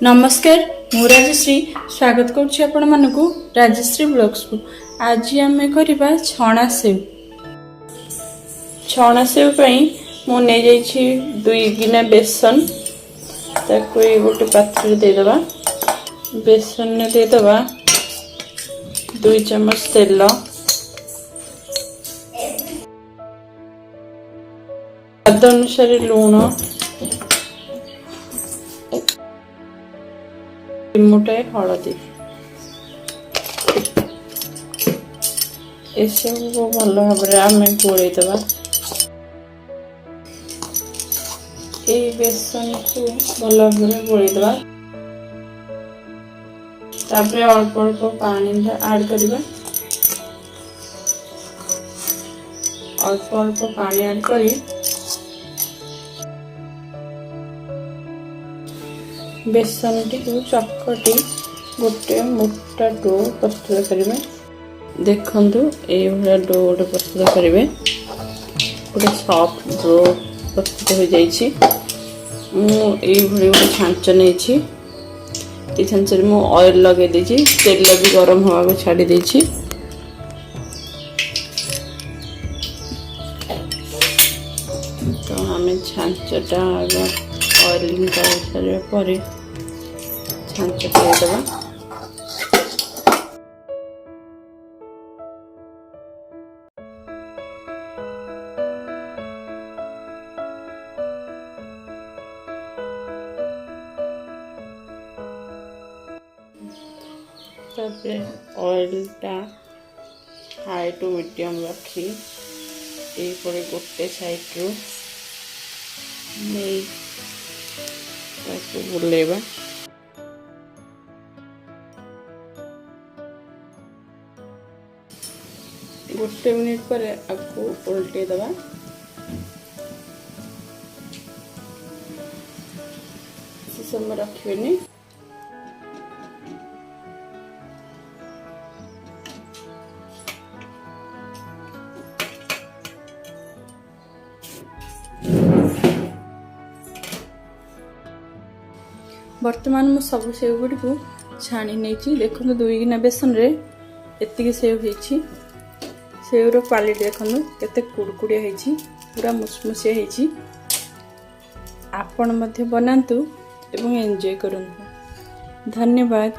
नमस्कार मु राजश्री स्वागत करुच्ची आपण मानकु राजश्री ब्लॉग्स को। आज आम करवा छणा सेव पई मु ने जाइछि 2 गिना बेसन ताको गोटे पात्र दे दबा। बेसन ने दे दबा 2 चम्मच तेल, स्वाद अनुसार लूण, चिमुटाए हलदी, सब को भल भाव आम गोल दबा। बेसन को भल भाव गोल दबा। तापर अल्प अल्प पानी ऐड करबा। अल्प अल्प पानी ऐड करी बेसन टी चकटी गोटे मोटा डो प्रस्तुत करेंगे। देखंतु ए भला डो गोटे प्रस्तुत करेंगे। गोटे सॉफ्ट डो प्रस्तुत हो जाइछि। मु ए भली गोटे छांच नेछि। ए छांच रे मु ऑयल लगे देछि। तेल भी गरम होवा को छाडी देछि। तो हमें छांचटा ऑयलिंग कर सारे पर छांच देवा। तापर ऑयल टा हाई टू मीडियम रखी गोटे साइड रू नहीं बुलेवा। गोटे मिनिट पर आपको उल्टे दबा। समय रखिए। वर्तमान मु सब सेव गुड़ी को छाणी नहीं। देखो 2 गिना बेसन रे एतिकी सेव होइछि। सेवर क्वालिटी देखो केते कुड़कुड़िया होइछि, पूरा मुसमुसिया होइछि। आपण मध्य बनातु एवं एंजॉय करंतु। धन्यवाद।